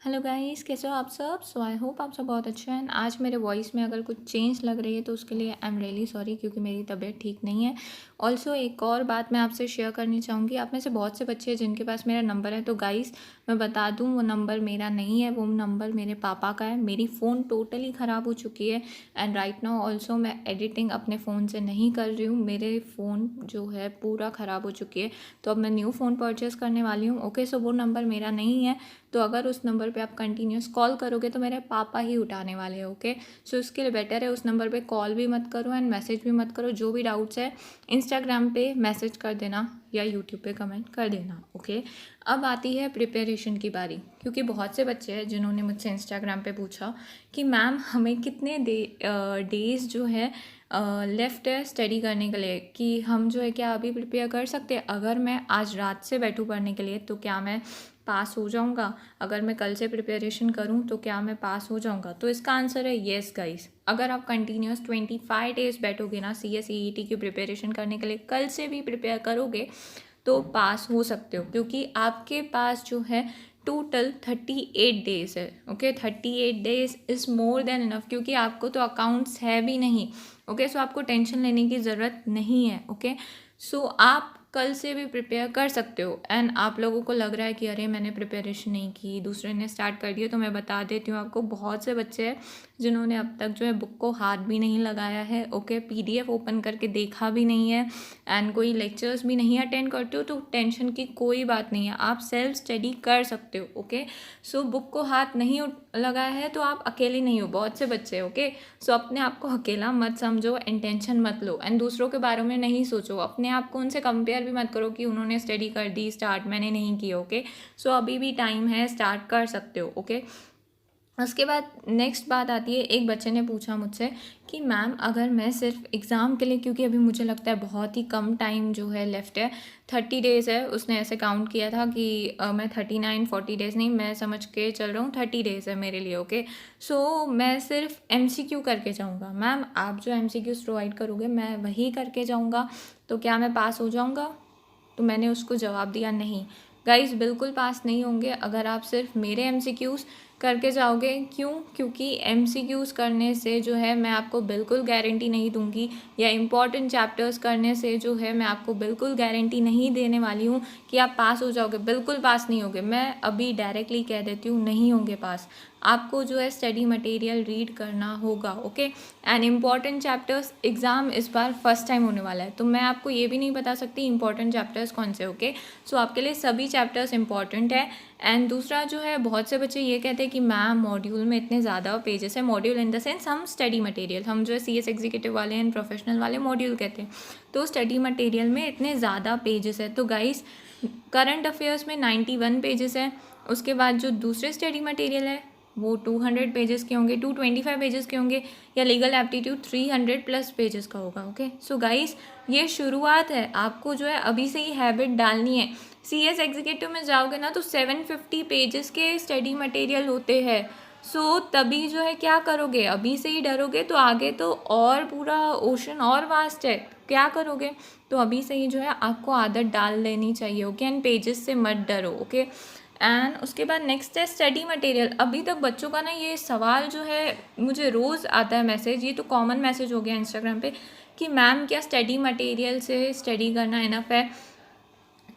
Hello guys, कैसे हो आप सब। सो आई होप आप सब बहुत अच्छे हैं। आज मेरे वॉइस में अगर कुछ चेंज लग रही है तो उसके लिए आई एम रियली सॉरी, क्योंकि मेरी तबीयत ठीक नहीं है। ऑल्सो एक और बात मैं आपसे शेयर करनी चाहूँगी। आप में से बहुत से बच्चे हैं जिनके पास मेरा नंबर है, तो गाइस मैं बता दूँ वो नंबर मेरा नहीं है, वो नंबर मेरे पापा का है। मेरी फ़ोन टोटली ख़राब हो चुकी है एंड राइट नाउ ऑल्सो मैं एडिटिंग अपने फ़ोन से नहीं कर रही हूँ। मेरे फ़ोन जो है पूरा ख़राब हो चुकी है, तो अब मैं न्यू फ़ोन परचेज़ करने वाली हूँ। ओके, सो वो नंबर मेरा नहीं है, तो अगर उस नंबर पे आप कंटिन्यूस कॉल करोगे तो मेरे पापा ही उठाने वाले हैं। ओके, सो इसके लिए बेटर है उस नंबर पे कॉल भी मत करो एंड मैसेज भी मत करो। जो भी डाउट्स है इंस्टाग्राम पे मैसेज कर देना या यूट्यूब पे कमेंट कर देना। ओके, अब आती है प्रिपरेशन की बारी, क्योंकि बहुत से बच्चे हैं जिन्होंने मुझसे इंस्टाग्राम पे पूछा कि मैम हमें कितने डेज़ जो है लेफ्ट है स्टडी करने के लिए, कि हम जो है क्या अभी प्रिपेयर कर सकते हैं। अगर मैं आज रात से बैठूँ पढ़ने के लिए तो क्या मैं पास हो जाऊंगा, अगर मैं कल से प्रिपरेशन करूं तो क्या मैं पास हो जाऊंगा। तो इसका आंसर है येस गाइस। अगर आप कंटिन्यूस 25 डेज बैठोगे ना सी एस ई टी की प्रिपरेशन करने के लिए, कल से भी प्रिपेयर करोगे तो पास हो सकते हो, क्योंकि आपके पास जो है टोटल 38 डेज है। Okay, 38 days is more than enough, क्योंकि आपको तो अकाउंट्स है भी नहीं। ओके, सो आपको टेंशन लेने की ज़रूरत नहीं है। ओके, सो आप कल से भी प्रिपेयर कर सकते हो। एंड आप लोगों को लग रहा है कि अरे मैंने प्रिपरेशन नहीं की, दूसरे ने स्टार्ट कर दिया, तो मैं बता देती हूँ आपको, बहुत से बच्चे हैं जिन्होंने अब तक जो है बुक को हाथ भी नहीं लगाया है। ओके, पीडीएफ ओपन करके देखा भी नहीं है एंड कोई लेक्चर्स भी नहीं अटेंड करते हो, तो टेंशन की कोई बात नहीं है, आप सेल्फ स्टडी कर सकते हो। ओके, सो बुक को हाथ नहीं लगाया है तो आप अकेले नहीं हो, बहुत से बच्चे। ओके, सो अपने आप को अकेला मत समझो एंड टेंशन मत लो एंड दूसरों के बारे में नहीं सोचो। अपने आप को उनसे कंपेयर भी मत करो कि उन्होंने स्टडी कर दी स्टार्ट, मैंने नहीं की। ओके, सो अभी भी टाइम है, स्टार्ट कर सकते हो। ओके, उसके बाद नेक्स्ट बात आती है, एक बच्चे ने पूछा मुझसे कि मैम अगर मैं सिर्फ एग्ज़ाम के लिए, क्योंकि अभी मुझे लगता है बहुत ही कम टाइम जो है लेफ्ट है, 30 डेज़ है, उसने ऐसे काउंट किया था कि मैं 39-40 डेज़ नहीं, मैं समझ के चल रहा हूँ 30 डेज़ है मेरे लिए। ओके, सो मैं सिर्फ MCQ करके जाऊँगा। मैम आप जो MCQs प्रोवाइड करोगे मैं वही करके जाऊँगा, तो क्या मैं पास हो जाऊँगा। तो मैंने उसको जवाब दिया नहीं गाइस, बिल्कुल पास नहीं होंगे अगर आप सिर्फ मेरे MCQs करके जाओगे। क्यों? क्योंकि MCQs करने से जो है मैं आपको बिल्कुल गारंटी नहीं दूंगी, या इम्पॉर्टेंट चैप्टर्स करने से जो है मैं आपको बिल्कुल गारंटी नहीं देने वाली हूँ कि आप पास हो जाओगे। बिल्कुल पास नहीं होगे, मैं अभी डायरेक्टली कह देती हूँ, नहीं होंगे पास। आपको जो है स्टडी मटेरियल रीड करना होगा। Okay, and important chapters exam इस बार फर्स्ट टाइम होने वाला है, तो मैं आपको ये भी नहीं बता सकती इम्पॉर्टेंट चैप्टर्स कौन से। ओके, सो आपके लिए सभी चैप्टर्स इंपॉर्टेंट है। एंड दूसरा जो है, बहुत से बच्चे ये कहते हैं कि मैम मॉड्यूल में इतने ज़्यादा पेजेस है, मॉड्यूल इन द सेंस हम स्टडी मटेरियल, हम जो है CS एग्जीक्यूटिव वाले एंड प्रोफेशनल वाले मॉड्यूल कहते हैं, तो स्टडी मटेरियल में इतने ज़्यादा पेजेस है। तो गाइस करंट अफेयर्स में 91 पेजेस है, उसके बाद जो दूसरे स्टडी मटेरियल है वो 200 पेजेस के होंगे, 225 पेजेस के होंगे, या लीगल एप्टीट्यूड 300+ पेजेस का होगा। ओके, सो गाइस ये शुरुआत है, आपको जो है अभी से ही हैबिट डालनी है। CS एग्जीक्यूटिव में जाओगे ना तो 750 पेजेस के स्टडी मटेरियल होते हैं। सो तभी जो है क्या करोगे, अभी से ही डरोगे तो आगे तो और पूरा ओशन और वास्ट है, क्या करोगे। तो अभी से ही जो है आपको आदत डाल लेनी चाहिए। ओके, एंड पेजेस से मत डरो। ओके, एंड उसके बाद नेक्स्ट है स्टडी मटेरियल। अभी तक बच्चों का ना ये सवाल जो है, मुझे रोज़ आता है मैसेज, ये तो कॉमन मैसेज हो गया इंस्टाग्राम पे, कि मैम क्या स्टडी मटेरियल से स्टडी करना इनफ है।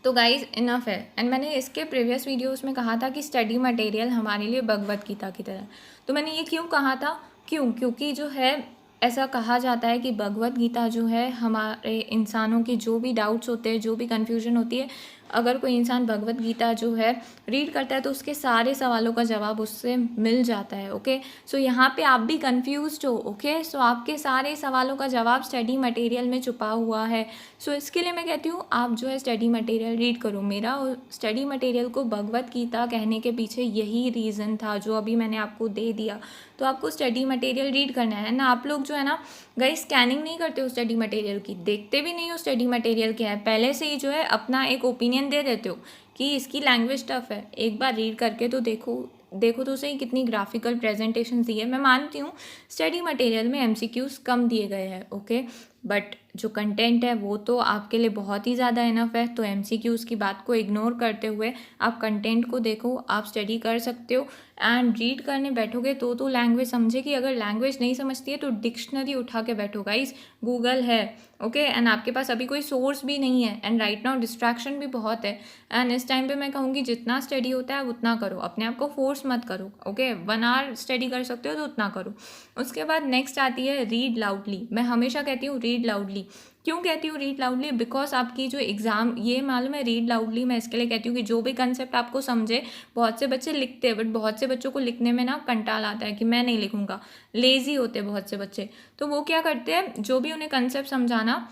तो गाइज इनफ है, एंड मैंने इसके प्रीवियस वीडियोस में कहा था कि स्टडी मटेरियल हमारे लिए भगवत गीता की तरह। तो मैंने ये क्यों कहा था, क्योंकि जो है ऐसा कहा जाता है कि भगवत गीता जो है हमारे इंसानों की जो भी डाउट्स होते हैं, जो भी कन्फ्यूजन होती है, अगर कोई इंसान भगवत गीता जो है रीड करता है तो उसके सारे सवालों का जवाब उससे मिल जाता है। ओके, सो यहाँ पे आप भी कंफ्यूज्ड हो। ओके, सो आपके सारे सवालों का जवाब स्टडी मटेरियल में छुपा हुआ है। सो इसके लिए मैं कहती हूँ आप जो है स्टडी मटेरियल रीड करो। मेरा स्टडी मटेरियल को भगवत गीता कहने के पीछे यही रीज़न था जो अभी मैंने आपको दे दिया। तो आपको स्टडी मटेरियल रीड करना है ना। आप लोग जो है ना गई स्कैनिंग नहीं करते हो स्टडी मटेरियल की, देखते भी नहीं हो स्टडी मटेरियल क्या है, पहले से ही जो है अपना एक ओपिनियन दे देते हो कि इसकी लैंग्वेज टफ है। एक बार रीड करके तो देखो तो सही कितनी ग्राफिकल प्रेजेंटेशन दी है। मैं मानती हूँ स्टडी मटेरियल में MCQs कम दिए गए हैं। ओके, बट जो कंटेंट है वो तो आपके लिए बहुत ही ज़्यादा इनफ है। तो एमसीक्यूज़ की बात को इग्नोर करते हुए आप कंटेंट को देखो, आप स्टडी कर सकते हो। एंड रीड करने बैठोगे तो लैंग्वेज समझे कि अगर लैंग्वेज नहीं समझती है तो डिक्शनरी उठा के बैठो गाइस, गूगल है, ओके। एंड आपके पास अभी कोई सोर्स भी नहीं है, एंड राइट नाउ डिस्ट्रैक्शन भी बहुत है। एंड इस टाइम पे मैं कहूँगी जितना स्टडी होता है उतना करो, अपने आप को फोर्स मत करो, ओके। 1 आवर स्टडी कर सकते हो तो उतना करो। उसके बाद नेक्स्ट आती है रीड लाउडली। मैं हमेशा कहती हूँ रीड लाउडली। क्यों कहती हूँ रीड लाउडली? बिकॉज आपकी जो एग्ज़ाम, ये मालूम है रीड लाउडली मैं इसके लिए कहती हूँ कि जो भी कंसेप्ट आपको समझे, बहुत से बच्चे लिखते हैं बट बहुत से बच्चों को लिखने में ना कंटाल आता है कि मैं नहीं लिखूंगा, लेज़ी होते हैं बहुत से बच्चे। तो वो क्या करते हैं, जो भी उन्हें कंसेप्ट समझाना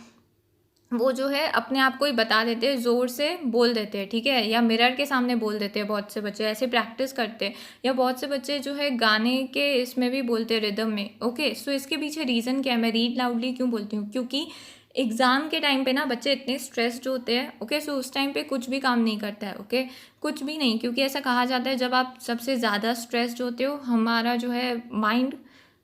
वो जो है अपने आप को ही बता देते हैं, ज़ोर से बोल देते हैं, ठीक है, या मिरर के सामने बोल देते हैं। बहुत से बच्चे ऐसे प्रैक्टिस करते हैं, या बहुत से बच्चे जो है गाने के इसमें भी बोलते हैं, रिदम में, ओके। सो इसके पीछे रीज़न क्या है, मैं रीड लाउडली क्यों बोलती हूँ? क्योंकि एग्ज़ाम के टाइम पे ना बच्चे इतने स्ट्रेस्ड होते हैं, ओके। सो उस टाइम पे कुछ भी काम नहीं करता है, ओके, कुछ भी नहीं। क्योंकि ऐसा कहा जाता है जब आप सबसे ज़्यादा स्ट्रेस्ड होते हो, हमारा जो है माइंड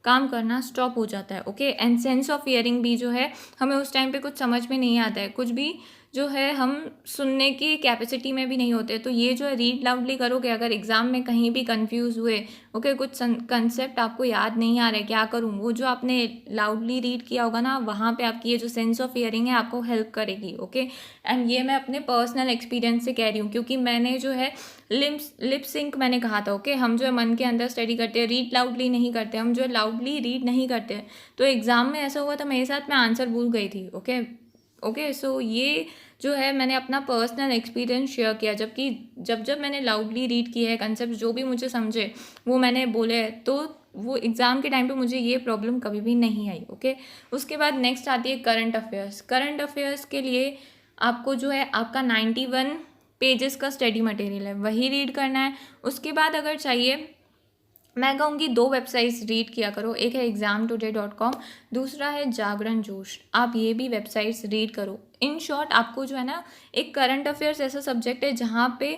काम करना स्टॉप हो जाता है, okay. And sense of hearing भी जो है, हमें उस टाइम पे कुछ समझ में नहीं आता है, कुछ भी जो है हम सुनने की कैपेसिटी में भी नहीं होते। तो ये जो है रीड लाउडली करोगे, अगर एग्ज़ाम में कहीं भी कंफ्यूज हुए, ओके, कुछ कंसेप्ट आपको याद नहीं आ रहा है, क्या करूँ, वो जो आपने लाउडली रीड किया होगा ना, वहाँ पे आपकी ये जो सेंस ऑफ हियरिंग है आपको हेल्प करेगी, ओके। एंड ये मैं अपने पर्सनल एक्सपीरियंस से कह रही हूँ, क्योंकि मैंने जो है लिप सिंक मैंने कहा था, ओके। हम जो है मन के अंदर स्टडी करते हैं, रीड लाउडली नहीं करते, हम जो है लाउडली रीड नहीं करते। तो एग्ज़ाम में ऐसा हुआ था मेरे साथ, मैं आंसर भूल गई थी, ओके, ओके। सो ये जो है मैंने अपना पर्सनल एक्सपीरियंस शेयर किया, जबकि जब मैंने लाउडली रीड किया है कंसेप्ट, जो भी मुझे समझे वो मैंने बोले, तो वो एग्ज़ाम के टाइम पे मुझे ये प्रॉब्लम कभी भी नहीं आई, ओके। उसके बाद नेक्स्ट आती है करंट अफेयर्स। करंट अफेयर्स के लिए आपको जो है आपका 91 पेजेस का स्टडी मटेरियल है, वही रीड करना है। उसके बाद अगर चाहिए, मैं कहूँगी 2 वेबसाइट्स रीड किया करो, एक है examtoday.com, दूसरा है जागरण जोश। आप ये भी वेबसाइट्स रीड करो। इन शॉर्ट आपको जो है ना, एक करंट अफेयर्स ऐसा सब्जेक्ट है जहाँ पे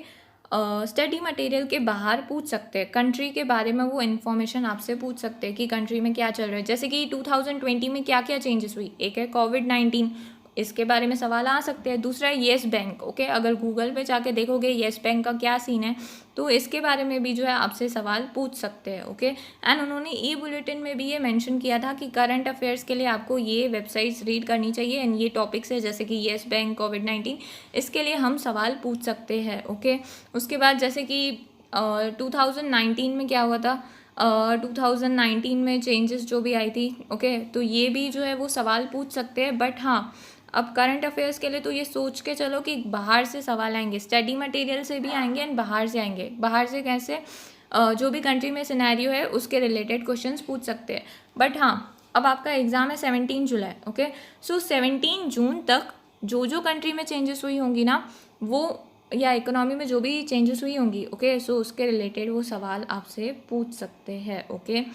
स्टडी मटेरियल के बाहर पूछ सकते हैं, कंट्री के बारे में वो इन्फॉर्मेशन आपसे पूछ सकते हैं कि कंट्री में क्या चल रहा है। जैसे कि 2020 में क्या क्या चेंजेस हुई, एक है कोविड-19, इसके बारे में सवाल आ सकते हैं। दूसरा है येस बैंक, ओके। अगर गूगल पे जाके देखोगे येस बैंक का क्या सीन है, तो इसके बारे में भी जो है आपसे सवाल पूछ सकते हैं, ओके। एंड उन्होंने ई बुलेटिन में भी ये मेंशन किया था कि करंट अफेयर्स के लिए आपको ये वेबसाइट्स रीड करनी चाहिए, एंड ये टॉपिक्स है जैसे कि येस बैंक, कोविड-19, इसके लिए हम सवाल पूछ सकते हैं, ओके। उसके बाद जैसे कि 2019 में क्या हुआ था, 2019 में चेंजेस जो भी आई थी, ओके, तो ये भी जो है वो सवाल पूछ सकते हैं। बट हाँ, अब करंट अफेयर्स के लिए तो ये सोच के चलो कि बाहर से सवाल आएंगे, स्टडी मटेरियल से भी आएंगे एंड बाहर से आएंगे। बाहर से कैसे, जो भी कंट्री में सिनेरियो है उसके रिलेटेड क्वेश्चंस पूछ सकते हैं। बट हाँ, अब आपका एग्ज़ाम है 17 जुलाई, ओके। सो 17 जून तक जो जो कंट्री में चेंजेस हुई होंगी ना, वो, या इकोनॉमी में जो भी चेंजेस हुई होंगी, ओके, सो उसके रिलेटेड वो सवाल आपसे पूछ सकते हैं, ओके।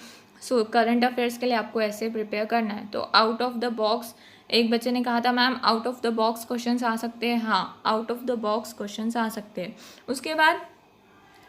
सो करंट अफेयर्स के लिए आपको ऐसे प्रिपेयर करना है। तो आउट ऑफ द बॉक्स, एक बच्चे ने कहा था ma'am out of the box questions आ सकते हैं, हाँ, out of the box questions आ सकते हैं। उसके बाद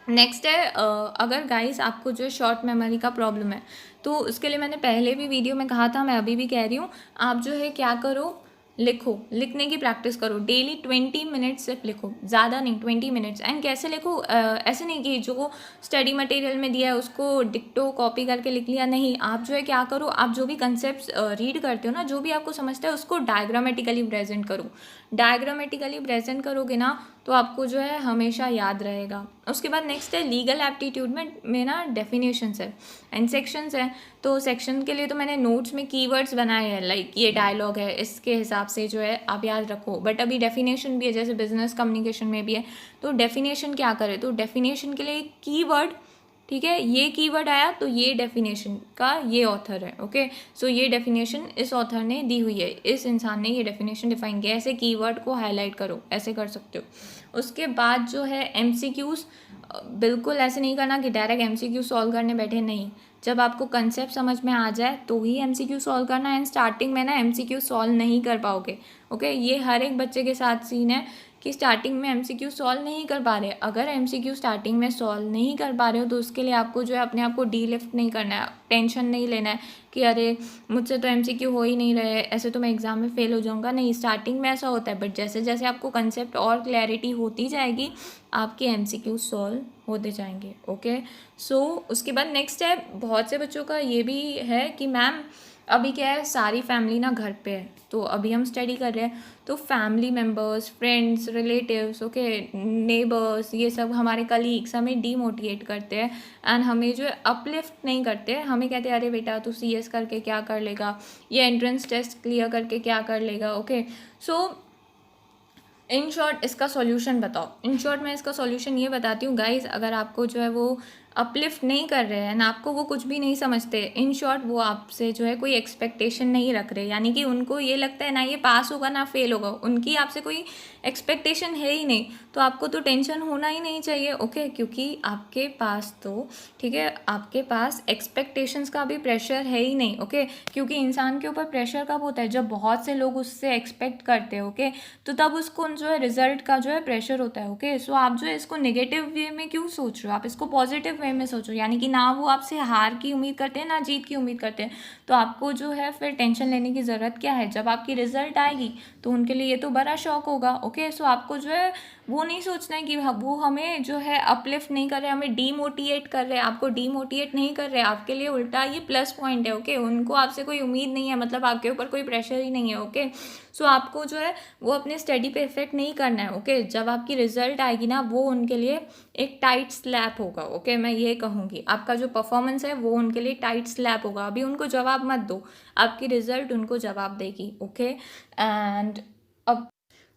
नेक्स्ट है, अगर गाइस आपको जो शॉर्ट मेमोरी का प्रॉब्लम है, तो उसके लिए मैंने पहले भी वीडियो में कहा था, मैं अभी भी कह रही हूँ, आप जो है क्या करो, लिखो, लिखने की प्रैक्टिस करो, डेली 20 मिनट्स सिर्फ लिखो, ज़्यादा नहीं, 20 मिनट्स। एंड कैसे लिखो, ऐसे नहीं कि जो स्टडी मटेरियल में दिया है उसको डिक्टो कॉपी करके लिख लिया, नहीं। आप जो है क्या करो, आप जो भी कंसेप्ट रीड करते हो ना, जो भी आपको समझता है उसको डायग्रामेटिकली प्रेजेंट करो। डायग्रामेटिकली प्रेजेंट करोगे ना तो आपको जो है हमेशा याद रहेगा। उसके बाद नेक्स्ट है लीगल एप्टीट्यूड में ना डेफिनेशंस है एंड सेक्शंस है। तो सेक्शन के लिए तो मैंने नोट्स में कीवर्ड्स बनाए हैं, लाइक ये डायलॉग है, इसके हिसाब से जो है आप याद रखो। बट अभी डेफिनेशन भी है, जैसे बिजनेस कम्युनिकेशन में भी है, तो डेफिनेशन क्या करे, तो डेफिनेशन के लिए कीवर्ड, ठीक है, ये कीवर्ड आया तो ये डेफिनेशन का ये ऑथर है, ओके। सो ये डेफिनेशन इस ऑथर ने दी हुई है, इस इंसान ने ये डेफिनेशन डिफाइन किया, ऐसे कीवर्ड को हाईलाइट करो, ऐसे कर सकते हो। उसके बाद जो है एमसीक्यूज़, बिल्कुल ऐसे नहीं करना कि डायरेक्ट एमसीक्यू सॉल्व करने बैठे, नहीं। जब आपको कंसेप्ट समझ में आ जाए तो ही एमसीक्यू सॉल्व करना है। एंड स्टार्टिंग में ना एमसीक्यू सॉल्व नहीं कर पाओगे, ओके। ये हर एक बच्चे के साथ सीन है कि स्टार्टिंग में एमसीक्यू सॉल्व नहीं कर पा रहे। अगर एमसीक्यू स्टार्टिंग में सॉल्व नहीं कर पा रहे हो तो उसके लिए आपको जो है अपने आप को डीलिफ्ट नहीं करना है, टेंशन नहीं लेना है कि अरे मुझसे तो एमसीक्यू हो ही नहीं रहे, ऐसे तो मैं एग्ज़ाम में फ़ेल हो जाऊँगा। नहीं, स्टार्टिंग में ऐसा होता है, बट जैसे जैसे आपको कंसेप्ट और क्लैरिटी होती जाएगी आपके एमसीक्यू सॉल्व होते जाएंगे। ओके, सो उसके बाद नेक्स्ट है, बहुत से बच्चों का ये भी है कि मैम अभी क्या है, सारी फैमिली ना घर पे है, तो अभी हम स्टडी कर रहे हैं, तो family members, friends, relatives, okay, neighbours, ये सब हमारे कलीग्स हमें डीमोटिवेट करते हैं एंड हमें जो है अपलिफ्ट नहीं करते हैं। हमें कहते हैं अरे बेटा तू सीएस करके क्या कर लेगा, ये एंट्रेंस टेस्ट क्लियर करके क्या कर लेगा। ओके, सो इन शॉर्ट इसका सॉल्यूशन बताओ। इन शॉर्ट मैं इसका सॉल्यूशन ये बताती हूँ गाइस, अगर आपको जो है वो अपलिफ्ट नहीं कर रहे हैं ना, आपको वो कुछ भी नहीं समझते, इन शॉर्ट वो आपसे जो है कोई एक्सपेक्टेशन नहीं रख रहे, यानी कि उनको ये लगता है ना ये पास होगा ना फेल होगा, उनकी आपसे कोई एक्सपेक्टेशन है ही नहीं, तो आपको तो टेंशन होना ही नहीं चाहिए। ओके, क्योंकि आपके पास तो ठीक है, आपके पास एक्सपेक्टेशंस का भी प्रेशर है ही नहीं। ओके, क्योंकि इंसान के ऊपर प्रेशर कब होता है, जब बहुत से लोग उससे एक्सपेक्ट करते हैं। ओके, तो तब उसको जो है रिजल्ट का जो है प्रेशर होता है। ओके, सो आप जो है इसको नेगेटिव वे में क्यों सोच रहे हो, आप इसको पॉजिटिव वे में सोचो, यानी कि ना वो आपसे हार की उम्मीद करते हैं ना जीत की उम्मीद करते हैं, तो आपको जो है फिर टेंशन लेने की ज़रूरत क्या है। जब आपकी रिजल्ट आएगी तो उनके लिए ये तो बड़ा शौक होगा। ओके, सो आपको जो है वो नहीं सोचना है कि वो हमें जो है अपलिफ्ट नहीं कर रहे, हमें डीमोटिवेट कर रहे हैं। आपको डीमोटिवेट नहीं कर रहे, आपके लिए उल्टा ये प्लस पॉइंट है। ओके, उनको आपसे कोई उम्मीद नहीं है, मतलब आपके ऊपर कोई प्रेशर ही नहीं है। ओके, सो आपको जो है वो अपने स्टडी पे इफेक्ट नहीं करना है। ओके, जब आपकी रिजल्ट आएगी ना वो उनके लिए एक टाइट स्लैप होगा। ओके, मैं ये कहूँगी आपका जो परफॉर्मेंस है वो उनके लिए टाइट स्लैप होगा। अभी उनको जवाब मत दो, आपकी रिजल्ट उनको जवाब देगी। ओके, एंड अब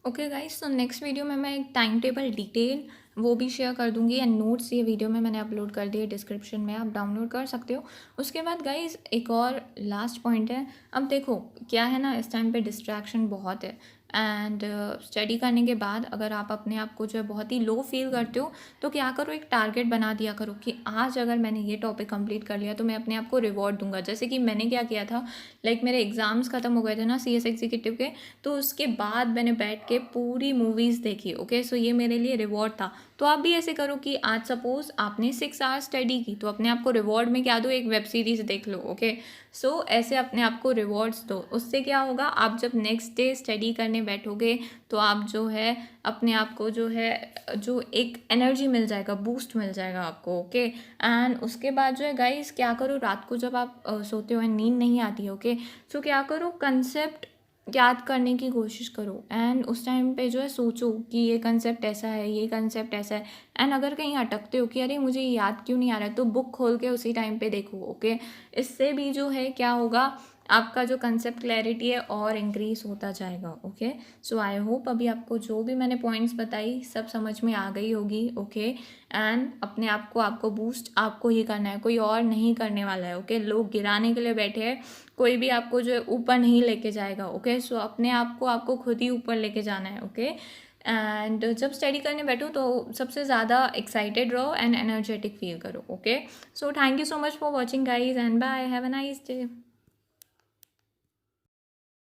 ओके गाइस, तो नेक्स्ट वीडियो में मैं एक टाइम टेबल डिटेल वो भी शेयर कर दूंगी, एंड नोट्स ये वीडियो में मैंने अपलोड कर दिए डिस्क्रिप्शन में, आप डाउनलोड कर सकते हो। उसके बाद गाइस एक और लास्ट पॉइंट है। अब देखो क्या है ना, इस टाइम पे डिस्ट्रैक्शन बहुत है, एंड स्टडी करने के बाद अगर आप अपने आप को जो है बहुत ही लो फील करते हो तो क्या करो, एक टारगेट बना दिया करो कि आज अगर मैंने ये टॉपिक कंप्लीट कर लिया तो मैं अपने आप को रिवॉर्ड दूंगा। जैसे कि मैंने क्या किया था, लाइक मेरे एग्ज़ाम्स ख़त्म हो गए थे ना सीएस एग्जीक्यूटिव के, तो उसके बाद मैंने बैठ के पूरी मूवीज़ देखी। ओके, सो ये मेरे लिए रिवॉर्ड था। तो आप भी ऐसे करो कि आज सपोज आपने 6 आवर्स स्टडी की तो अपने आप को रिवॉर्ड में क्या दो, एक वेब सीरीज़ देख लो। ओके, सो ऐसे अपने आप को रिवॉर्ड्स दो। उससे क्या होगा, आप जब नेक्स्ट डे स्टडी करने बैठोगे तो आप जो है अपने आप को जो है जो एक एनर्जी मिल जाएगा, बूस्ट मिल जाएगा आपको। ओके, एंड उसके बाद जो है गाइस क्या करो, रात को जब आप सोते हो, नींद नहीं आती है, ओके, सो क्या करो, कंसेप्ट याद करने की कोशिश करो, एंड उस टाइम पे जो है सोचो कि ये कंसेप्ट ऐसा है, ये कंसेप्ट ऐसा है, एंड अगर कहीं अटकते हो कि अरे मुझे ये याद क्यों नहीं आ रहा है, तो बुक खोल के उसी टाइम पे देखो। ओके, इससे भी जो है क्या होगा, आपका जो कंसेप्ट क्लैरिटी है और इंक्रीज होता जाएगा। ओके, सो आई होप अभी आपको जो भी मैंने पॉइंट्स बताई सब समझ में आ गई होगी। ओके, एंड अपने आप को आपको बूस्ट आपको ही करना है, कोई और नहीं करने वाला है। ओके, लोग गिराने के लिए बैठे हैं, कोई भी आपको जो है ऊपर नहीं लेके जाएगा। ओके, सो अपने आप को आपको खुद ही ऊपर लेके जाना है। ओके, एंड जब स्टडी करने बैठो तो सबसे ज़्यादा एक्साइटेड रहो एंड एनर्जेटिक फील करो। Okay, so thank you so much for watching guys, and bye, have a nice day.